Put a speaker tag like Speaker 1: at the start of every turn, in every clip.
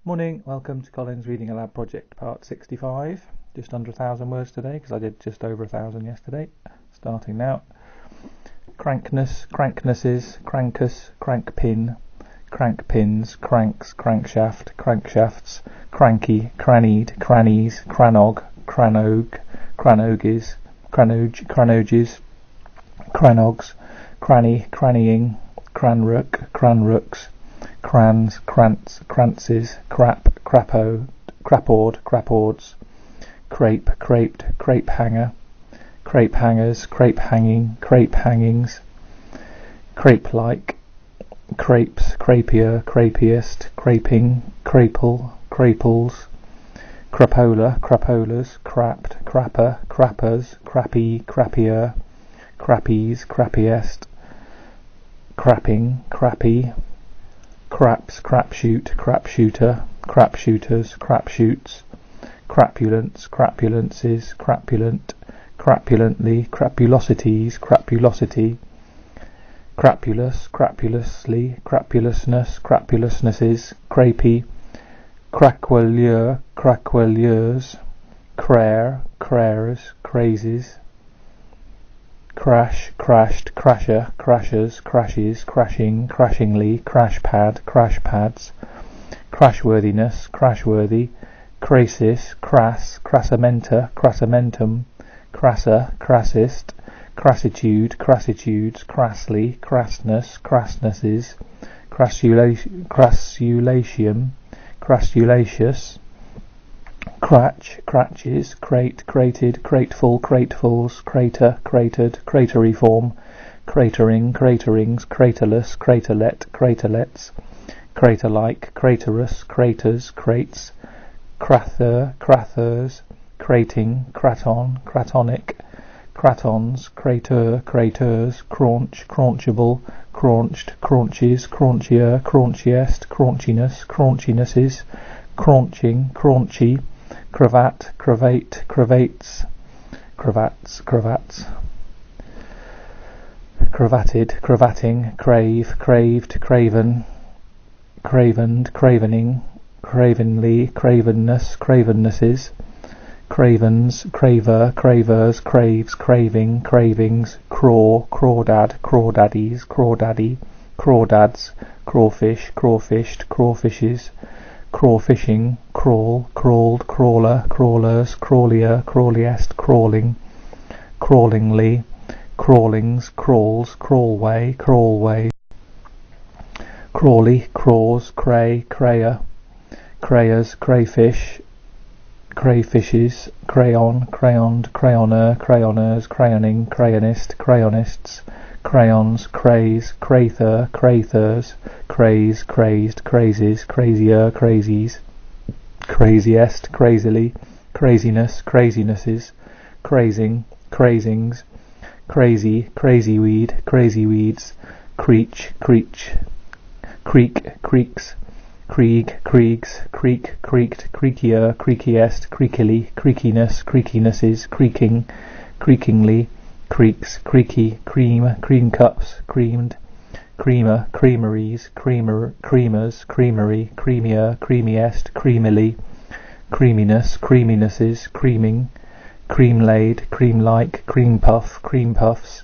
Speaker 1: Morning, welcome to Colin's Reading Aloud Project, part 65. Just under 1,000 words today, because I did just over 1,000 yesterday. Starting now. Crankness, cranknesses, crankus, crankpin, crankpins, cranks, crankshaft, crankshafts, cranky, crannied, crannies, cranog, cranogue, cranoges, cranoges, cranogs, cranny, crannying, cranrook, cranrooks, crans, krantz, krantzes, crap, crapo, crapord, crapords, crepe, craped, crepe hanger, crepe hangers, crepe hanging, crepe hangings, crepe-like, crepes, crapier, crapiest, craping, crapple, craples, crapola, crapolas, crapped, crapper, crappers, crappy, crappier, crappies, crappiest, crapping, crappy, craps, crapshoot, crapshooter, crapshooters, crapshoots, crapulence, crapulences, crapulent, crapulently, crapulosities, crapulosity, crapulous, crapulously, crapulousness, crapulousnesses, crapy, craquelure, craquelures, crare, crares, crazes, crash, crashed, crasher, crashers, crashes, crashing, crashingly, crashpad, crashpads, crashworthiness, crashworthy, crasis, crass, crassamenta, crassamentum, crasser, crassist, crassitude, crassitudes, crassly, crassness, crassnesses, crassulatium, crassulacious, cratch, cratches, crate, crated, crateful, cratefuls, crater, cratered, crateriform, cratering, craterings, craterless, craterlet, craterlets, crater-like, craterous, craters, crates, crather, crathers, crating, craton, cratonic, cratons, crater, craters, craunch, craunchable, craunched, craunches, craunchier, craunchiest, craunchiness, craunchinesses, craunching, craunchy, cravat, cravate, cravates, cravats, cravats, cravated, cravating, crave, craved, craven, cravened, cravening, cravenly, cravenness, cravennesses, cravens, craver, cravers, craves, craving, cravings, craw, crawdad, crawdaddies, crawdaddy, crawdads, crawfish, crawfished, crawfishes, crawfishing, crawl, crawled, crawler, crawlers, crawlier, crawliest, crawling, crawlingly, crawlings, crawls, crawlway, crawlway, crawley, craws, cray, crayer, crayers, crayfish, crayfishes, crayon, crayoned, crayoner, crayoners, crayoning, crayonist, crayonists, crayons, craze, crayther, craythers, craze, crazed, crazes, crazier, crazies, craziest, crazily, craziness, crazinesses, crazing, crazings, crazy, crazyweed, crazyweeds, creech, creech, creek, creeks, creeg, creeks, creek, creaked, creakier, creakiest, creakily, creakiness, creakinesses, creaking, creakingly, creaks, creaky, cream, cream cups, creamed, creamer, creameries, creamer, creamers, creamery, creamier, creamiest, creamily, creaminess, creaminesses, creaming, cream-laid, cream-like, cream puff, cream puffs,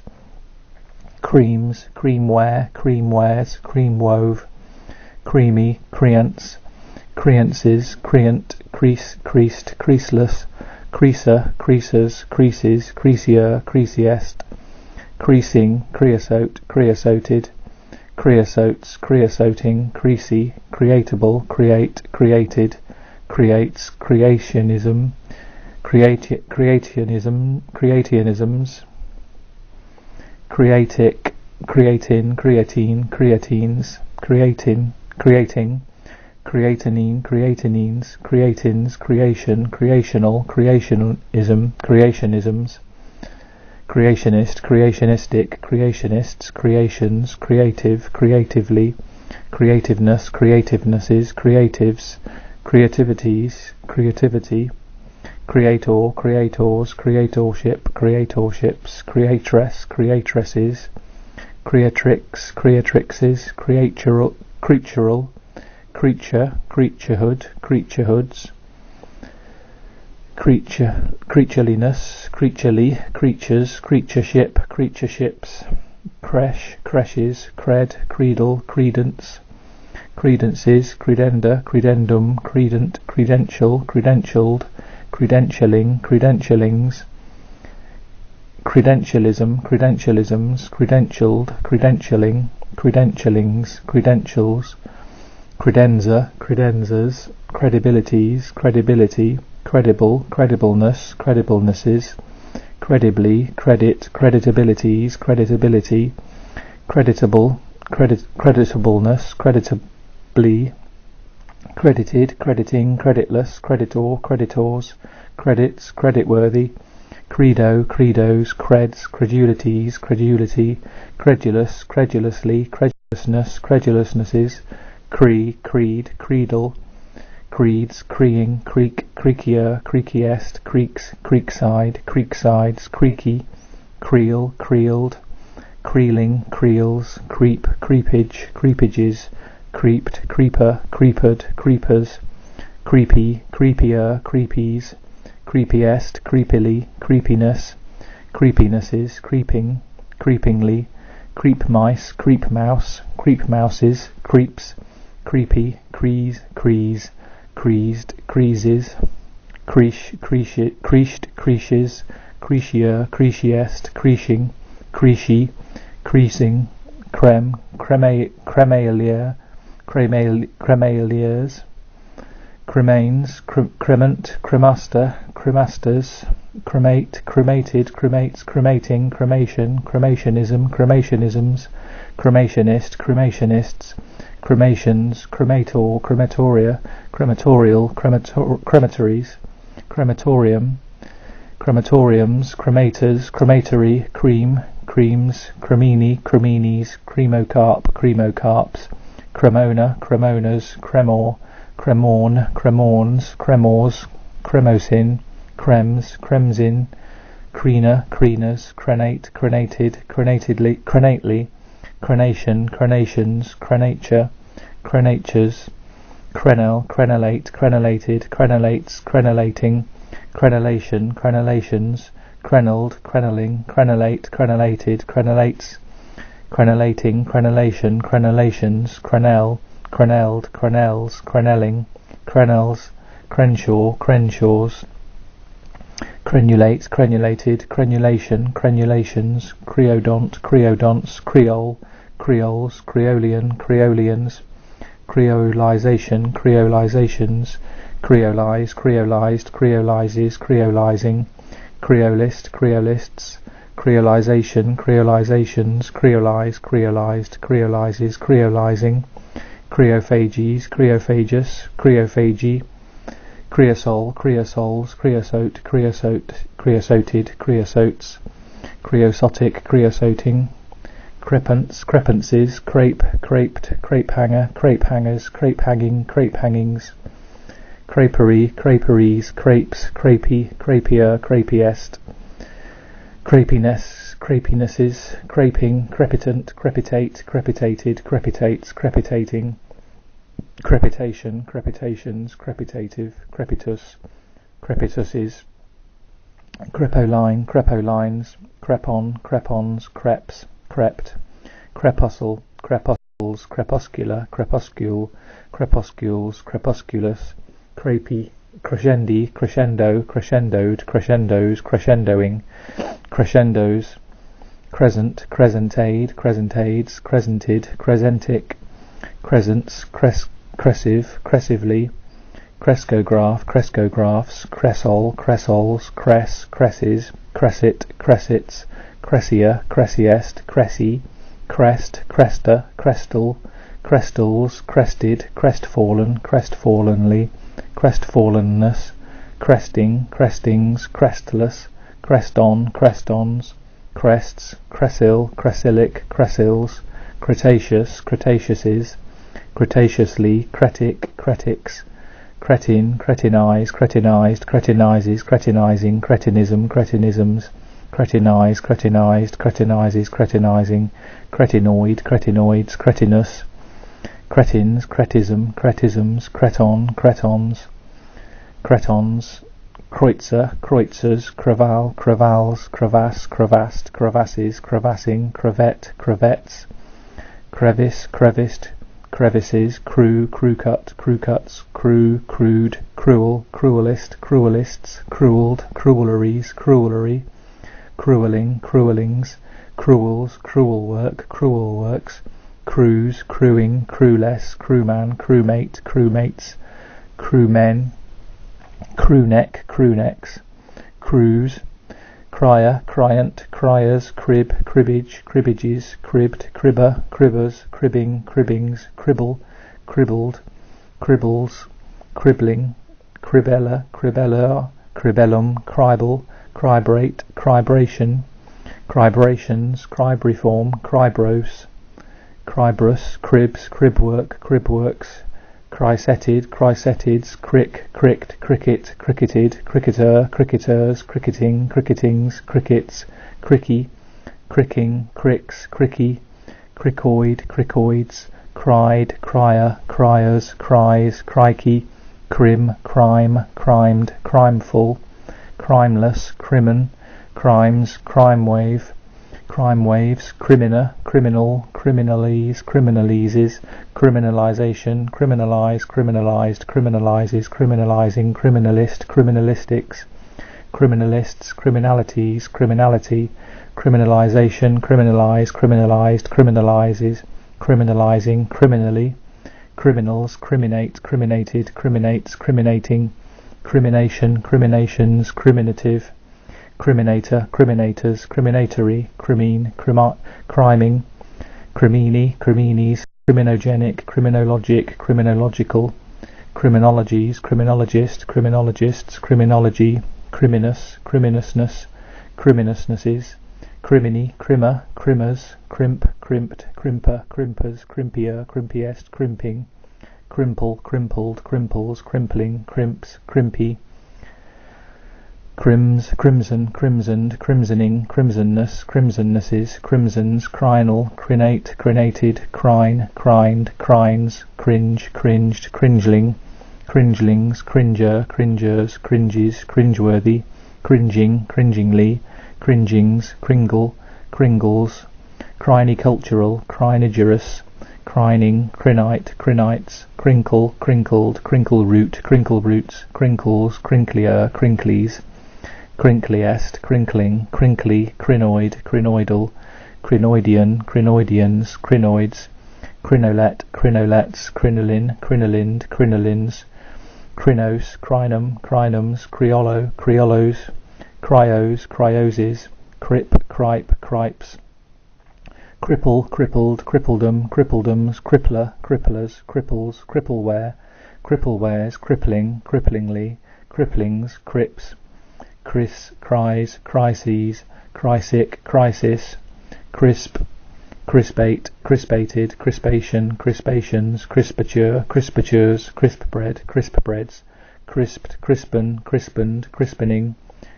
Speaker 1: creams, creamware, creamwares, cream wove, creamy, creants, creances, creant, crease, creased, creaseless, creaser, creasers, creases, creasier, creasiest, creasing, creosote, creosoted, creosotes, creosoting, creasy, creatable, create, created, creates, creationism, creationisms, creatic, creatin, creatine, creatines, creatin, creating, creatinine, creatinines, creatins, creation, creational, creationism, creationisms, creationist, creationistic, creationists, creations, creative, creatively, creativeness, creativenesses, creatives, creativities, creativity, creator, creators, creatorship, creatorships, creatress, creatresses, creatrix, creatrixes, creatural, creature, creaturehood, creaturehoods, creature, creatureliness, creaturely, creatures, creatureship, creatureships, creche, creches, cred, creedle, credence, credences, credenda, credendum, credent, credential, credentialed, credentialing, credentialings, credentialism, credentialisms, credentialed, credentialing, credentialings, credentials, credenza, credenzas, credibilities, credibility, credible, credibleness, crediblenesses, credibly, credit, creditabilities, creditability, creditable, creditableness, creditably, credited, crediting, creditless, creditor, creditors, credits, creditworthy, credo, credos, creds, credulities, credulity, credulous, credulously, credulousness, credulousnesses, creed, creedle, creeds, creeing, creek, creakier, creakiest, creeks, creekside, creeksides, creaky, creel, creeled, creeling, creels, creep, creepage, creepages, creeped, creeper, creeped, creepers, creepy, creepier, creepies, creepiest, creepily, creepiness, creepinesses, creeping, creepingly, creep mice, creep mouse, creep mouses, creeps, creepy, crease, crease, creased, creases, creesh, creashed, creases, creasier, creasiest, creashing, creashy, creasing, creme, cremalier, cremaliers, cremains, cremant, cremaster, cremasters, cremate, cremated, cremates, cremating, cremation, cremationism, cremationisms, cremationist, cremationists, cremations, cremator, crematoria, crematorial, crematories, crematorium, crematoriums, cremators, crematory, cream, creams, cremini, creminis, cremocarp, cremocarps, cremona, cremonas, cremor, cremorn, cremorns, cremors, cremosin, crems, cremsin, crena, crenas, crenate, crenated, crenatedly, crenately, crenation, crenations, crenature, crenatures, crenel, crenellate, crenellated, crenelates, crenelating, crenellation, crenellations, crenelled, crenelling, crenellate, crenellated, crenellates, crenellating, crenellation, crenellations, crenell, crenelled, crenels, crenelling, crenels, crenshaw, crenshaws, crenulates, crenulated, crenulation, crenulations, creodont, creodonts, creole, creoles, creolian, creolians, creolization, creolizations, creolize, creolized, creolizes, creolizing, creolist, creolists, creolization, creolizations, creolize, creolized, creolizes, creolizing, creophages, creophagus, creophagy, creosol, creosols, creosote, creosote, creosoted, creosotes, creosotic, creosoting, crepants, crepances, crepe, craped, crepe hanger, crepe hangers, crepe hanging, crepe hangings, creperie, creperies, crepes, crepey, crepier, crepiest, crepiness, crepinesses, creping, crepitant, crepitate, crepitated, crepitates, crepitating, crepitation, crepitations, crepitative, crepitus, crepituses, crepoline, crepolines, crepon, crepons, creps, crept, crepuscle, crepuscles, crepuscular, crepuscule, crepuscules, crepusculus, crepey, crescendi, crescendo, crescendoed, crescendos, crescendoing, crescendos, crescent, crescentade, crescentades, crescented, crescentic, crescents, cressive, cressively, crescograph, crescographs, cressol, cressols, cress, cresses, cressit, cressits, cressier, cressiest, cressy, crest, cresta, crestal, crestals, crested, crestfallen, crestfallenly, crestfallenness, cresting, crestings, crestless, creston, crestons, crests, cressil, cressilic, cressils, cretaceous, cretaceouses, cretatiously, cretic, cretics, cretin, cretinize, cretinized, cretinizes, cretinizing, cretinism, cretinisms, cretinize, cretinized, cretinizes, cretinizing, cretinoid, cretinoids, cretinus, cretins, cretism, cretisms, creton, cretons, cretons, kreutzer, kreutzers, creval, crevals, crevasse, crevast, crevasses, crevassing, crevette, crevettes, crevice, crevist, crevices, crew, crewcut, crewcuts, crew, crude, cruel, cruelist, cruelists, cruelled, cruelleries, cruellery, cruelling, cruellings, cruels, cruel work, cruel works, crews, crewing, crewless, crewman, crewmate, crewmates, crewmen, crewneck, crewnecks, crews, crier, criant, criers, crib, cribbage, cribbages, cribbed, cribber, cribbers, cribbing, cribbings, cribble, cribbled, cribbles, cribbling, cribella, cribellor, cribellum, cribble, cribrate, cribration, cribrations, cribriform, cribros, cribrus, cribs, cribwork, cribworks, crisetted, crisetids, crick, cricked, cricket, cricketed, cricketer, cricketers, cricketing, cricketings, crickets, cricky, cricking, cricks, cricky, crickoid, crickoids, cried, crier, criers, cries, crikey, crim, crime, crimed, crimeful, crimeless, crimin, crimes, crime wave, crime waves, criminer, criminal, criminalese, criminalises, criminalisation, criminalise, criminalised, criminalises, criminalising, criminalist, criminalistics, criminalists, criminalities, criminality, criminalisation, criminalise, criminalised, criminalises, criminalising, criminally, criminals, criminate, criminated, criminates, criminating, crimination, criminations, criminative, criminator, criminators, criminatory, crimine, criming, crimini, criminis, criminogenic, criminologic, criminological, criminologies, criminologist, criminologists, criminology, criminus, criminousness, criminousnesses, crimini, crimmer, crimmers, crimp, crimped, crimper, crimpers, crimpier, crimpiest, crimping, crimple, crimpled, crimples, crimpling, crimps, crimpy, crims, crimson, crimsoned, crimsoning, crimsonness, crimsonnesses, crimsons, crinal, crinate, crinated, crine, crined, crines, cringe, cringed, cringeling, cringelings, cringer, cringers, cringes, cringeworthy, cringing, cringingly, cringings, cringle, cringles, crinicultural, crinigerous, crining, crinite, crinites, crinkle, crinkled, crinkle root, crinkle roots, crinkles, crinklier, crinklies, crinkliest, crinkling, crinkly, crinoid, crinoidal, crinoidian, crinoidians, crinoids, crinolet, crinolets, crinolin, crinolind, crinolins, crinos, crinum, crinums, criollo, criollos, cryos, cryoses, crip, cripe, cripes, cripple, crippled, crippledom, crippledoms, crippler, cripplers, cripples, crippleware, cripplewares, crippling, cripplingly, cripplings, crips, cris, cries, crises, crisic, crisis, crisp, crispate, crispated, crispation, crispations, crispature, crispatures, crispbread, crispbreads, crisped, crispen, crispened, crispening,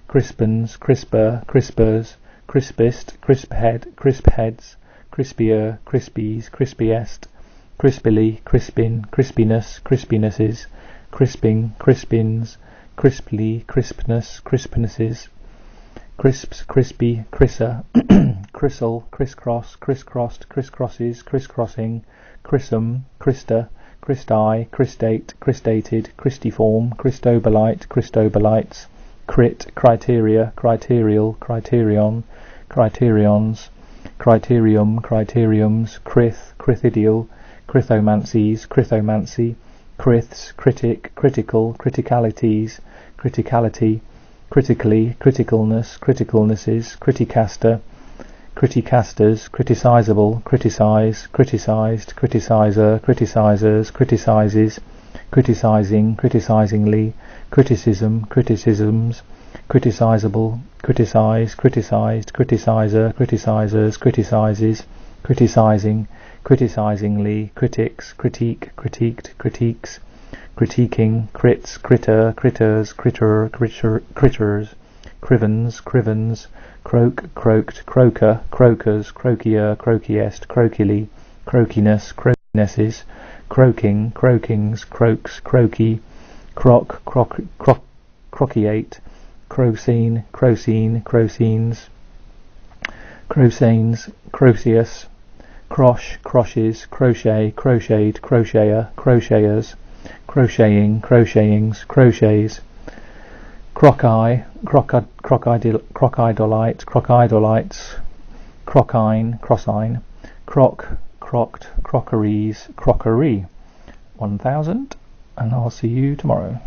Speaker 1: crispens, crisper, crispers, crispest, crisphead, crispheads, crispier, crispies, crispiest, crispily, crispin, crispiness, crispinesses, crisping, crispins, crisply, crispness, crispnesses, crisps, crispy, crisser, crissle, crisscross, crisscrossed, crisscrosses, crisscrossing, crissum, crista, cristi, cristate, cristated, cristiform, cristobalite, cristobalites, crit, criteria, criterial, criterion, criterions, criterium, criteriums, crith, crithidial, crithomancies, crithomancy, criths, critic, critical, criticalities, criticality, critically, criticalness, criticalnesses, criticaster, criticasters, criticizable, criticize, criticized, criticizer, criticizers, criticizes, criticizing, criticizingly, criticism, criticisms, criticizable, criticize, criticized, criticizer, criticizers, criticizes, criticizing, criticizingly, critics, critique, critiqued, critiques, critiquing, crits, critter, critters, critter, critters, crivens, crivens, croak, croaked, croaker, croakers, croakier, croakiest, croakily, croakiness, croakinesses, croaking, croakings, croaks, croaky, crockiate, crocine, crocine, crocines, crosanes, croceus, croche, croshes, crochet, crocheted, crocheter, crocheters, crocheting, crochetings, crochets, croci, crocodolite, crocodolites, crocine, crossine, crocked, crockeries, crockery. 1000, and I'll see you tomorrow.